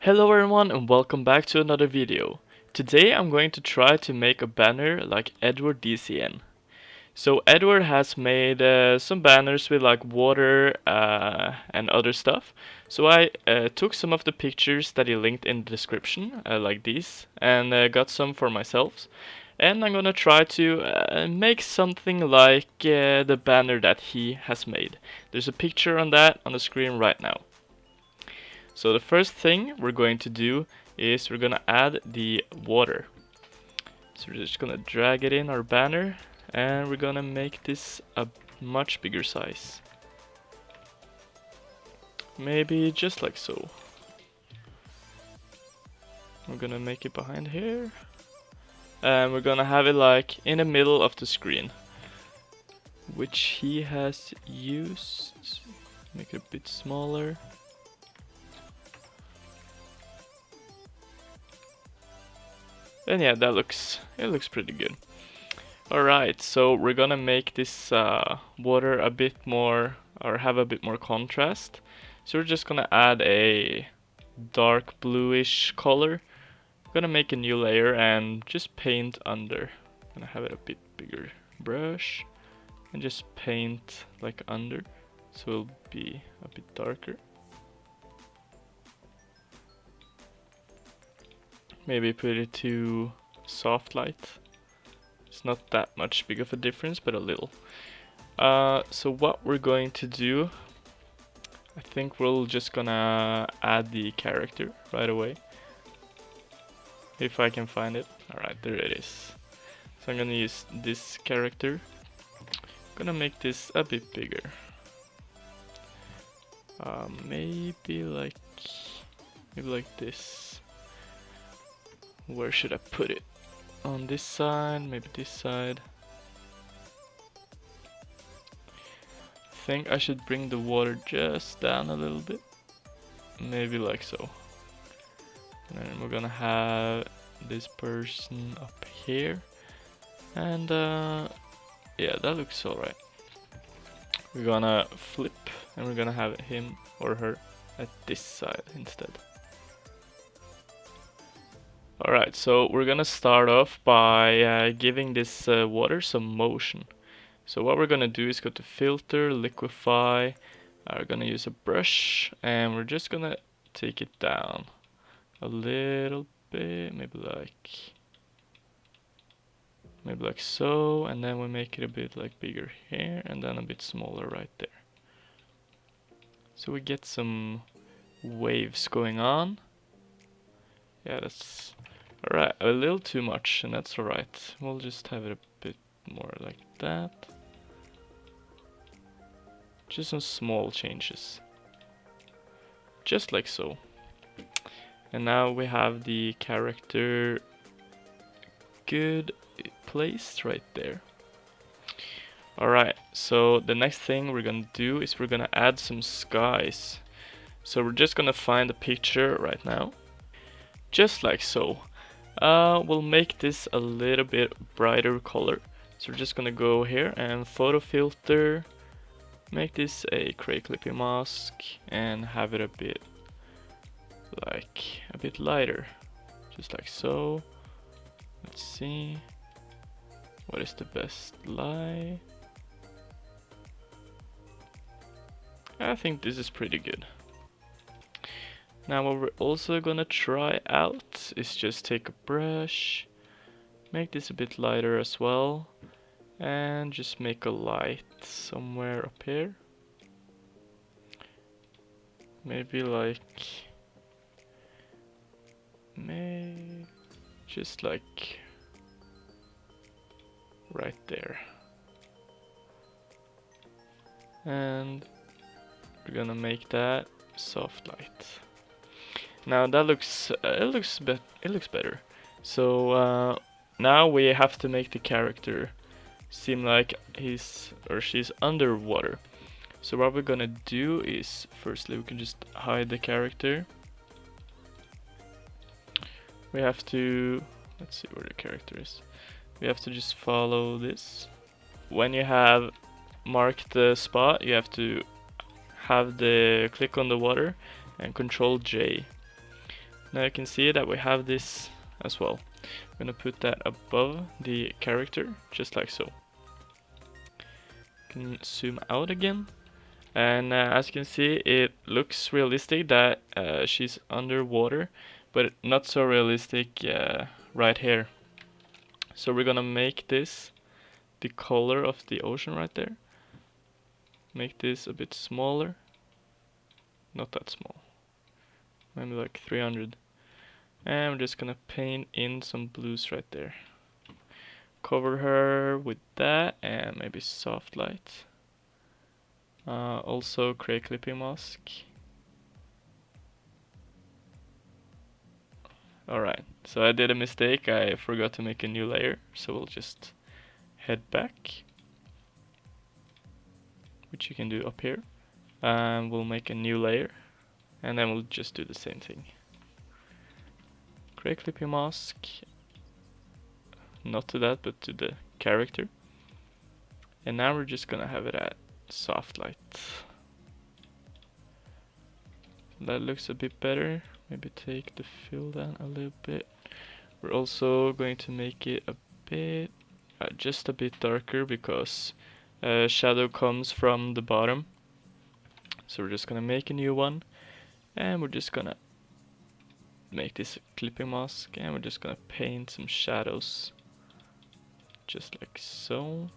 Hello everyone and welcome back to another video. Today I'm going to try to make a banner like EdwardDZN. So Edward has made some banners with like water and other stuff. So I took some of the pictures that he linked in the description, like these, and got some for myself. And I'm gonna try to make something like the banner that he has made. There's a picture on that on the screen right now. So the first thing we're going to do is we're gonna add the water. So we're just gonna drag it in our banner and we're gonna make this a much bigger size. Maybe just like so. We're gonna make it behind here. And we're gonna have it like in the middle of the screen, which he has used. Make it a bit smaller. And yeah, it looks pretty good. Alright, so we're gonna make this water a bit more, or have a bit more contrast. So we're just gonna add a dark bluish color. I'm gonna make a new layer and just paint under. I'm gonna have it a bit bigger brush and just paint like under, so it'll be a bit darker. Maybe put it to soft light. It's not that much big of a difference, but a little. So what we're going to do, I think we're just gonna add the character right away. If I can find it. Alright, there it is. So I'm gonna use this character. I'm gonna make this a bit bigger. Maybe like this. Where should I put it? On this side, maybe this side. I think I should bring the water just down a little bit. Maybe like so. And then we're gonna have this person up here. And yeah, that looks alright. We're gonna flip and we're gonna have him or her at this side instead. Alright, so we're gonna start off by giving this water some motion. So what we're gonna do is go to filter, liquify, we're gonna use a brush and we're just gonna take it down a little bit, maybe like so, and then we make it a bit like bigger here and then a bit smaller right there. So we get some waves going on. Yeah, that's alright, a little too much, and that's alright. We'll just have it a bit more like that. Just some small changes. Just like so. And now we have the character good placed right there. Alright, so the next thing we're gonna do is we're gonna add some skies. So we're just gonna find a picture right now. Just like so. We'll make this a little bit brighter color. So we're just gonna go here and photo filter, make this a gray clippy mask and have it a bit lighter. Just like so. Let's see. What is the best light? I think this is pretty good. Now what we're also gonna try out is just take a brush, make this a bit lighter as well, and just make a light somewhere up here. Maybe just like right there. And we're gonna make that soft light. Now that looks it looks better. So now we have to make the character seem like he's or she's underwater. So what we're gonna do is firstly we can just hide the character. We have to, let's see where the character is. We have to just follow this. When you have marked the spot, you have to have the click on the water and Control J. Now you can see that we have this as well. I'm gonna put that above the character, just like so. Can zoom out again, and as you can see, it looks realistic that she's underwater, but not so realistic right here. So we're gonna make this the color of the ocean right there. Make this a bit smaller. Not that small. Maybe like 300. And we're just gonna paint in some blues right there. Cover her with that and maybe soft light. Also create clipping mask. Alright, so I did a mistake. I forgot to make a new layer. So we'll just head back, which you can do up here. And we'll make a new layer. And then we'll just do the same thing. Create clipping mask. Not to that, but to the character. And now we're just gonna have it at soft light. That looks a bit better. Maybe take the fill down a little bit. We're also going to make it a bit, just a bit darker, because shadow comes from the bottom. So we're just gonna make a new one, and we're just gonna make this a clipping mask, and we're just gonna paint some shadows, just like so.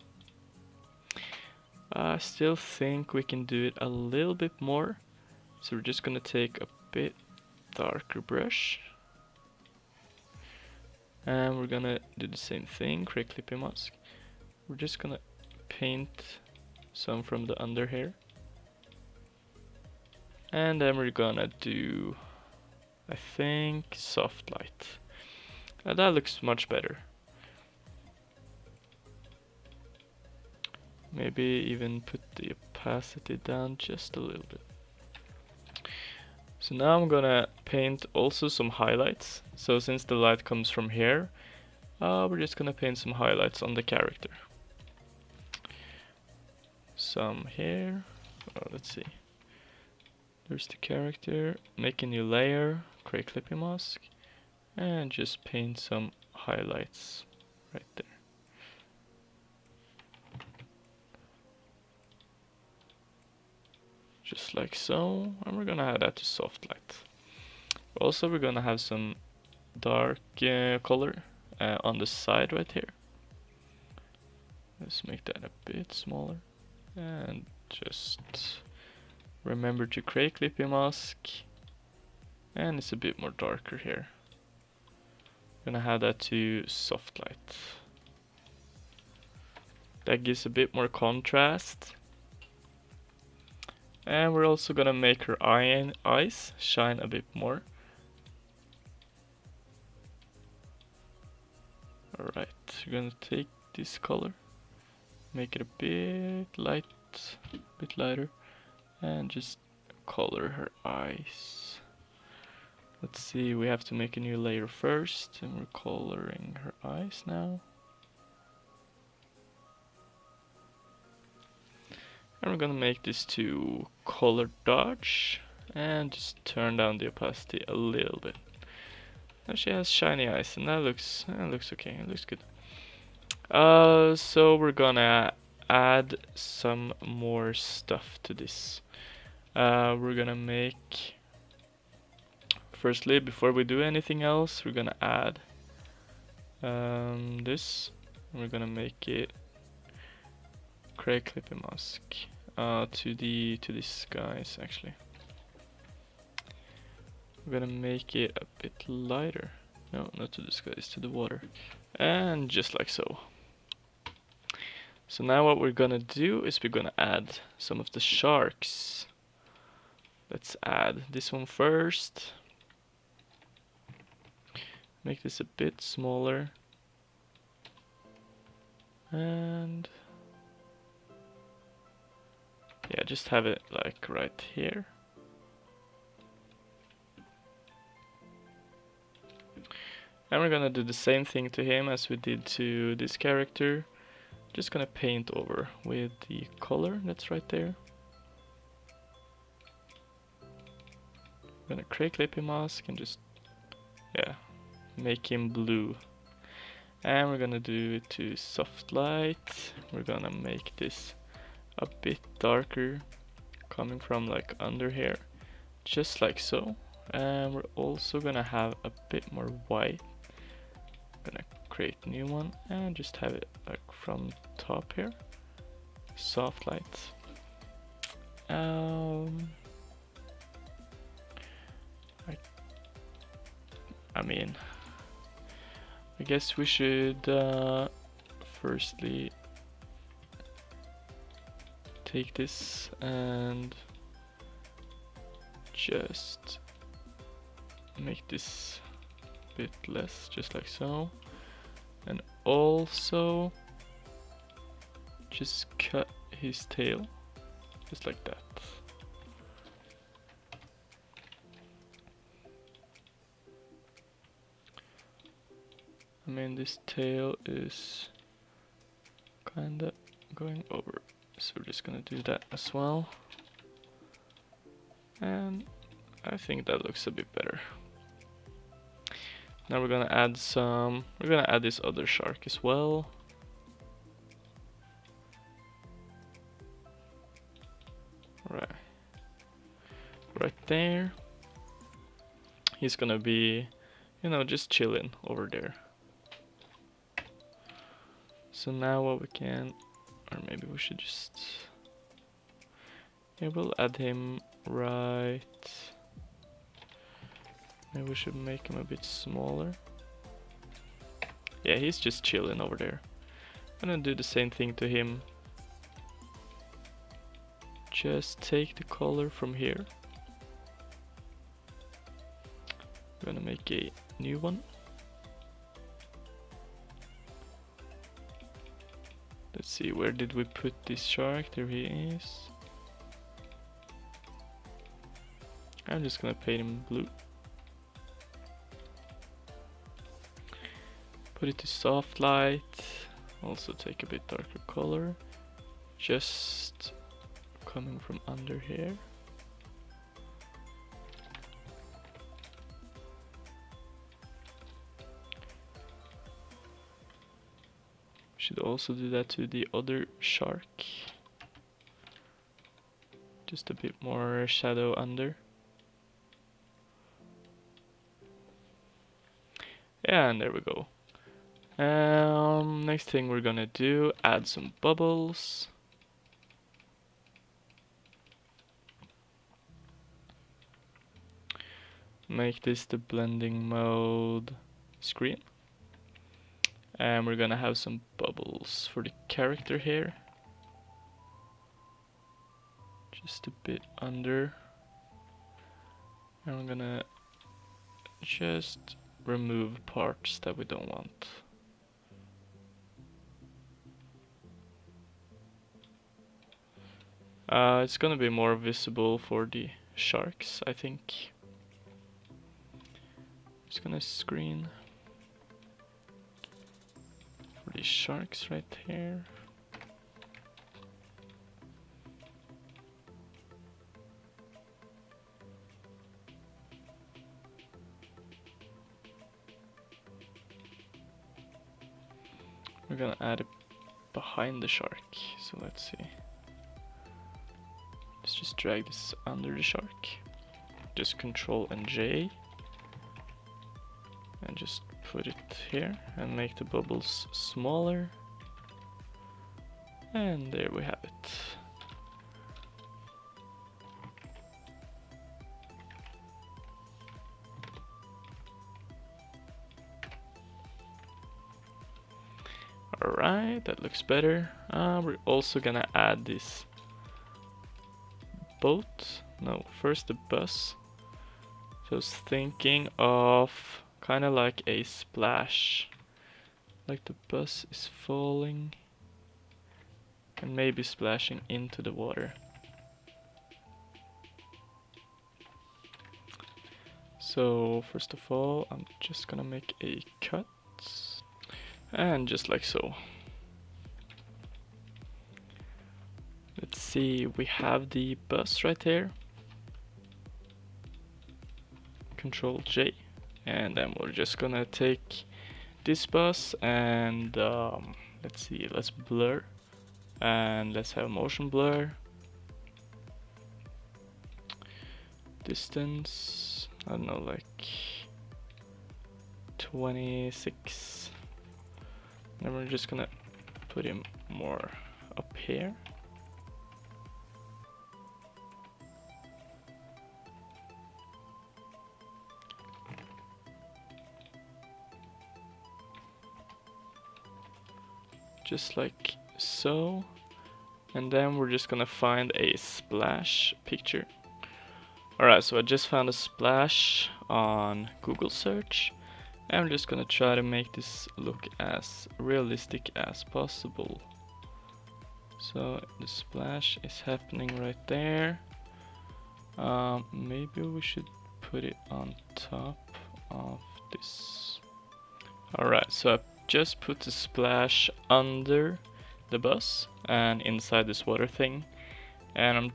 I still think we can do it a little bit more. So we're just gonna take a bit darker brush. And we're gonna do the same thing, create clipping mask. We're just gonna paint some from the under here. And then we're gonna do, I think, soft light. That looks much better. Maybe even put the opacity down just a little bit. So now I'm gonna paint also some highlights. So since the light comes from here, we're just gonna paint some highlights on the character. Some here. Let's see. There's the character. Make a new layer. Create clipping mask. And just paint some highlights right there. Just like so. And we're gonna add that to soft light. Also, we're gonna have some dark color on the side right here. Let's make that a bit smaller. And just remember to create clipping mask. And it's a bit more darker here. I'm gonna have that to soft light. That gives a bit more contrast. And we're also gonna make her eyes shine a bit more. Alright, we're gonna take this color, make it a bit lighter, and just color her eyes. Let's see, we have to make a new layer first, and we're coloring her eyes now. And we're gonna make this to color dodge, and just turn down the opacity a little bit. Now she has shiny eyes, and that looks okay, it looks good. So we're gonna add some more stuff to this. We're gonna make, firstly, before we do anything else, we're gonna add this. We're gonna make it create clipping mask to these guys actually. We're gonna make it a bit lighter. No, not to this guys, to the water. And just like so. So now what we're gonna do is we're gonna add some of the sharks. Let's add this one first. Make this a bit smaller. And yeah, just have it like right here. And we're gonna do the same thing to him as we did to this character. Just gonna paint over with the color that's right there. I'm gonna create clipping mask and just Yeah, make him blue. And we're gonna do it to soft light. We're gonna make this a bit darker, coming from like under here, just like so. And we're also gonna have a bit more white. Gonna create a new one and just have it like from top here. Soft light. I mean, I guess we should firstly take this and just make this a bit less, just like so, and also just cut his tail just like that. I mean, this tail is kinda going over, so we're just gonna do that as well. And I think that looks a bit better. Now we're gonna add this other shark as well. Right there. He's gonna be, you know, just chilling over there. So now what we can, or maybe we should just, yeah, we'll add him right. Maybe we should make him a bit smaller. Yeah, he's just chilling over there. I'm gonna do the same thing to him. Just take the color from here. We're gonna make a new one. Let's see, where did we put this shark? There he is. I'm just gonna paint him blue. Put it to soft light. Also take a bit darker color. Just coming from under here. Should also do that to the other shark. Just a bit more shadow under. Yeah, and there we go. Next thing we're gonna do, add some bubbles. Make this the blending mode screen. And we're gonna have some bubbles for the character here. Just a bit under. And we're gonna just remove parts that we don't want. It's gonna be more visible for the sharks, I think. Just gonna screen for these sharks right here. We're gonna add it behind the shark, so let's see. Let's just drag this under the shark. Just Control and J. And just put it here and make the bubbles smaller. And there we have it. Alright, that looks better. We're also gonna add this boat. No, first the bus. So I was thinking of kind of like a splash. Like the bus is falling and maybe splashing into the water. So first of all, I'm just gonna make a cut. And just like so. Let's see, we have the bus right here. Control J. And then we're just gonna take this bus and let's see, let's blur and let's have motion blur. Distance, I don't know, like 26. And we're just gonna put him more up here. Just like so. And then we're just gonna find a splash picture. Alright, so I just found a splash on Google search. I'm just gonna try to make this look as realistic as possible. So the splash is happening right there. Maybe we should put it on top of this. Alright, so I just put the splash under the bus and inside this water thing. And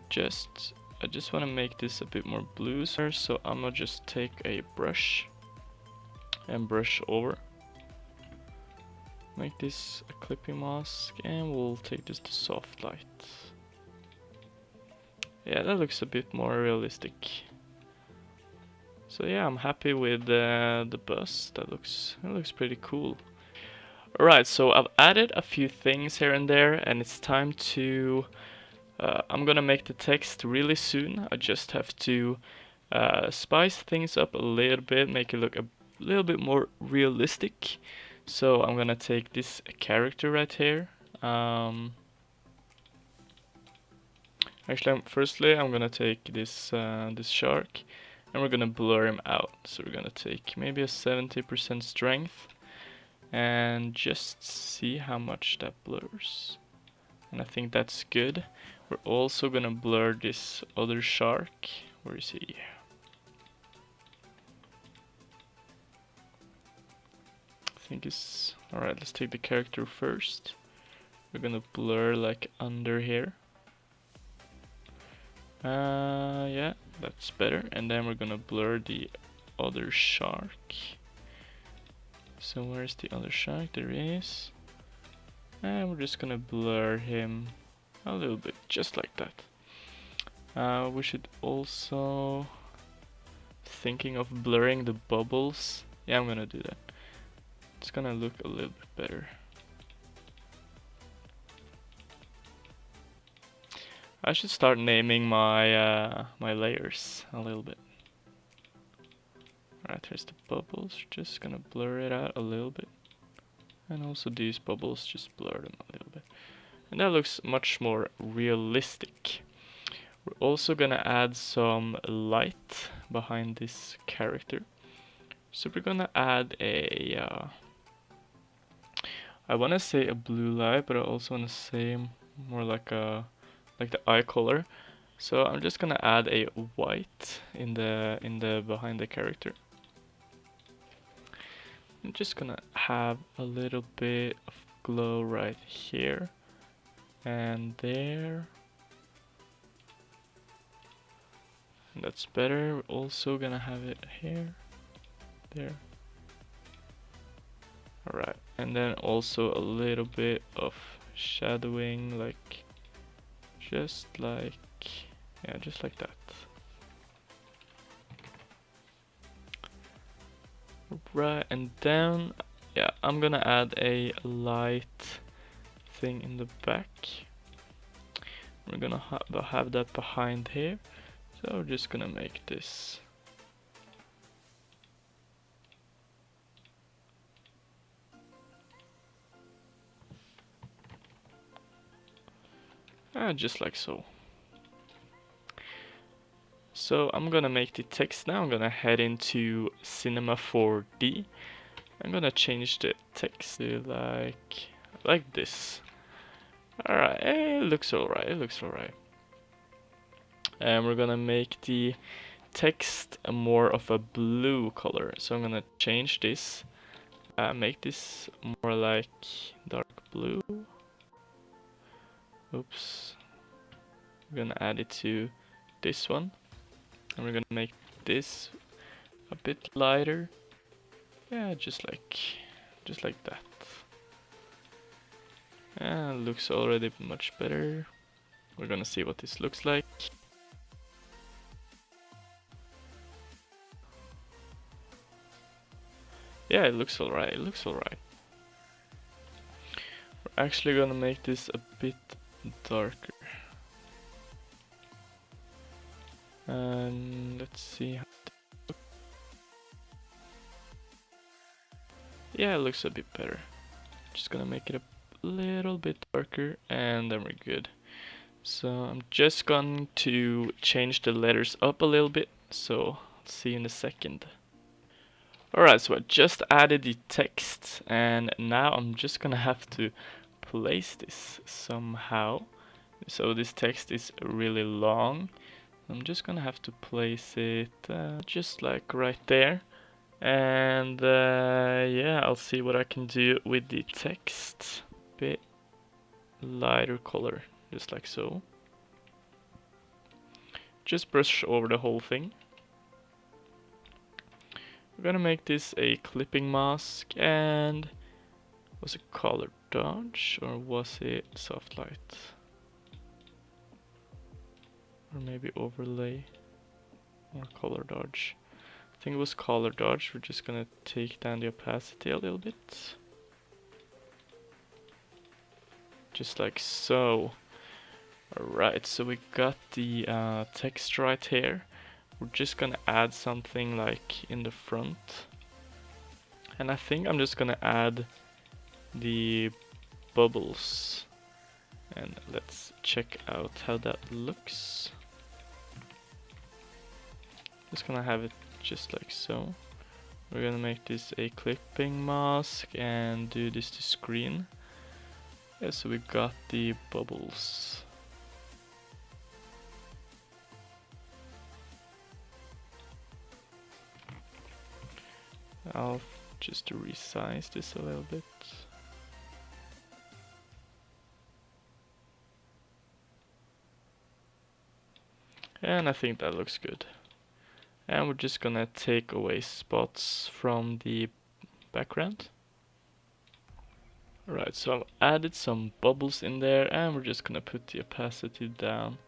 I just want to make this a bit more blue, so I'm gonna just take a brush and brush over. Make this a clipping mask, and we'll take this to soft light. Yeah, that looks a bit more realistic. So yeah, I'm happy with the bus. It looks pretty cool. Alright, so I've added a few things here and there, and it's time to I'm gonna make the text really soon. I just have to spice things up a little bit, make it look a little bit more realistic. So I'm gonna take this character right here. Actually, firstly, I'm gonna take this this shark, and we're gonna blur him out. So we're gonna take maybe a 70% strength, and just see how much that blurs. And I think that's good. We're also gonna blur this other shark. Where is he? I think it's alright. Let's take the character first. We're gonna blur like under here. Yeah, that's better. And then we're gonna blur the other shark. So where's the other shark? There he is. And we're just gonna blur him a little bit, just like that. We should also thinking of blurring the bubbles. Yeah, I'm gonna do that. It's gonna look a little bit better. I should start naming my my layers a little bit. Alright, here's the bubbles. Just gonna blur it out a little bit. And also these bubbles, just blur them a little bit. And that looks much more realistic. We're also gonna add some light behind this character. So we're gonna add a I wanna say a blue light, but I also wanna say more like the eye color. So I'm just gonna add a white in the behind the character. I'm just gonna have a little bit of glow right here and there. And that's better. We're also gonna have it here, there. Alright, and then also a little bit of shadowing, like just like, yeah, just like that. Right, and then, yeah, I'm gonna add a light thing in the back. We're gonna have that behind here. So we're just gonna make this. Just like so. So I'm gonna make the text now. I'm gonna head into Cinema 4D. I'm gonna change the text to like this. Alright, it looks alright, it looks alright. And we're gonna make the text more of a blue color. So I'm gonna change this, make this more like dark blue. Oops. We're gonna add it to this one. And we're gonna make this a bit lighter. Yeah, just like that. And looks already much better. We're gonna see what this looks like. Yeah, it looks alright, it looks alright. We're actually gonna make this a bit darker. And let's see. Yeah, it looks a bit better. Just gonna make it a little bit darker and then we're good. So I'm just going to change the letters up a little bit, so I'll see you in a second. Alright, so I just added the text and now I'm just gonna have to place this somehow. So this text is really long. I'm just gonna have to place it just like right there. And yeah, I'll see what I can do with the text. Bit lighter color, just like so. Just brush over the whole thing. We're gonna make this a clipping mask, and was it color dodge or was it soft light? Or maybe overlay or color dodge. I think it was color dodge. We're just gonna take down the opacity a little bit. Just like so. Alright, so we got the text right here. We're just gonna add something like in the front. And I think I'm just gonna add the bubbles. And let's check out how that looks. Just gonna have it just like so. We're gonna make this a clipping mask and do this to screen. Yeah, so we got the bubbles. I'll just resize this a little bit. And I think that looks good. And we're just gonna take away spots from the background. Alright, so I've added some bubbles in there and we're just gonna put the opacity down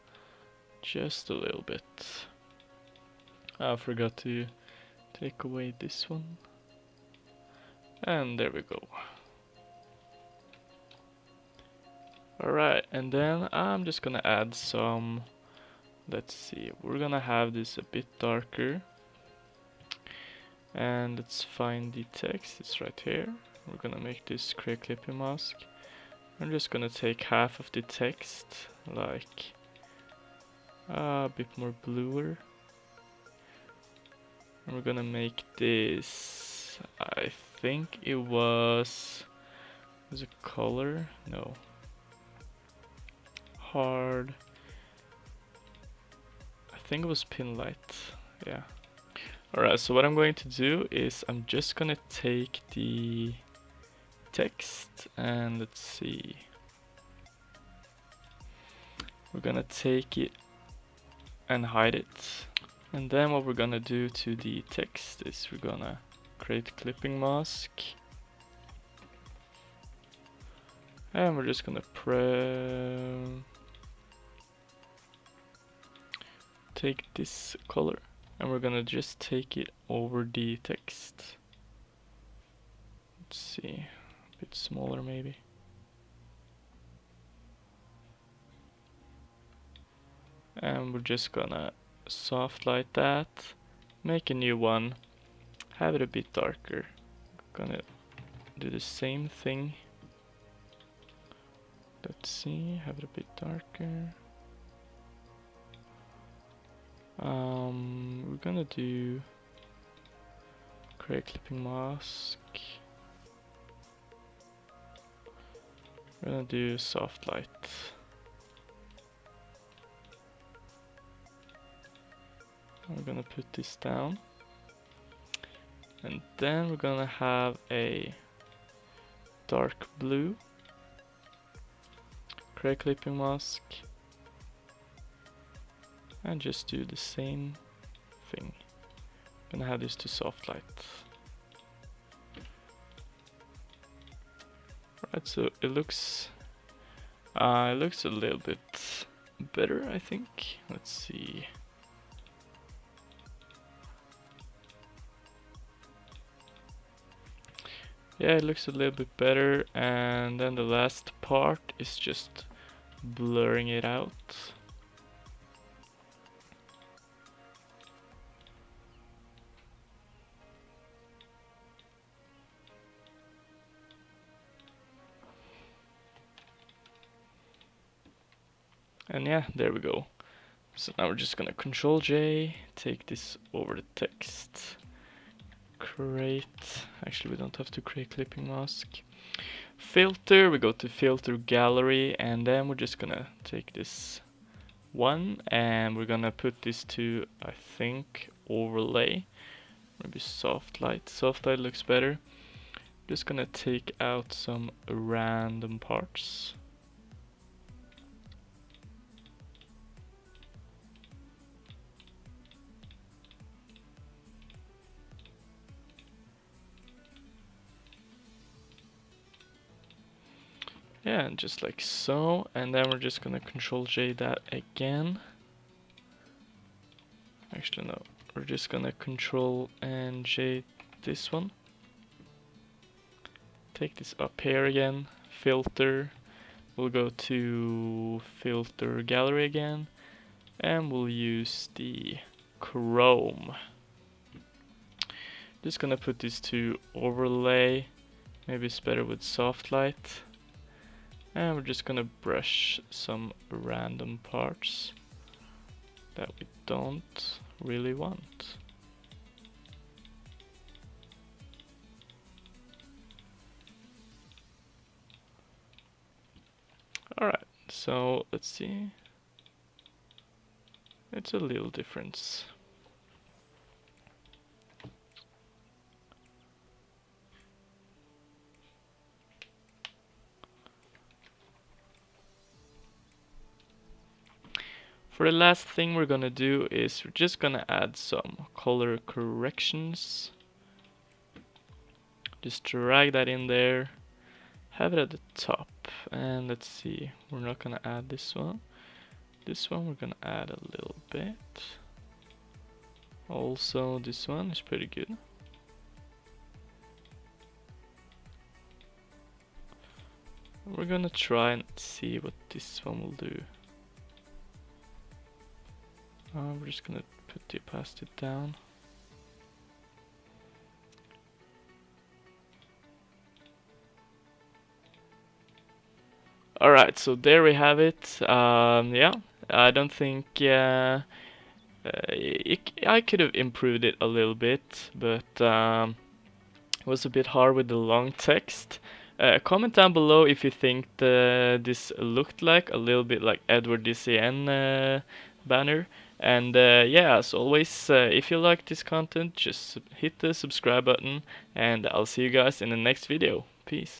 just a little bit. I forgot to take away this one. And there we go. Alright, and then I'm just gonna add some, let's see, we're gonna have this a bit darker. And let's find the text, it's right here. We're gonna make this create clipping mask. I'm just gonna take half of the text, like a bit more bluer. And we're gonna make this, I think it was a color? No. Hard. I think it was pin light, yeah. Alright, so what I'm going to do is I'm just gonna take the text and let's see. We're gonna take it and hide it. And then what we're gonna do to the text is we're gonna create clipping mask. And we're just gonna take this color and we're gonna just take it over the text. Let's see, a bit smaller maybe. And we're just gonna soft light that, make a new one, have it a bit darker. Gonna do the same thing. Let's see, have it a bit darker. We're gonna do create clipping mask. We're gonna do soft light. We're gonna put this down. And then we're gonna have a dark blue. Create clipping mask. And just do the same thing. Gonna have this to soft light. Right, so it looks a little bit better, I think. Let's see. Yeah, it looks a little bit better, and then the last part is just blurring it out. And yeah, there we go. So now we're just gonna Control J, take this over the text, create, actually we don't have to create clipping mask. Filter, we go to filter gallery, and then we're just gonna take this one and we're gonna put this to, I think, overlay, maybe soft light. Soft light looks better. Just gonna take out some random parts. Yeah, and just like so, and then we're just gonna Control J that again. Actually no, we're just gonna Control and J this one. Take this up here again, filter, we'll go to filter gallery again, and we'll use the chrome. Just gonna put this to overlay, maybe it's better with soft light. And we're just gonna brush some random parts that we don't really want. Alright, so let's see. It's a little difference. For the last thing we're gonna do is we're just gonna add some color corrections. Just drag that in there, have it at the top, and let's see, we're not gonna add this one. This one we're gonna add a little bit. Also this one is pretty good. We're gonna try and see what this one will do. We're just gonna put the opacity down. Alright, so there we have it. Yeah, I don't think I could have improved it a little bit, but it was a bit hard with the long text. Comment down below if you think this looked like a little bit like EdwardDZN banner. And yeah, as always, if you like this content, just hit the subscribe button, and I'll see you guys in the next video. Peace.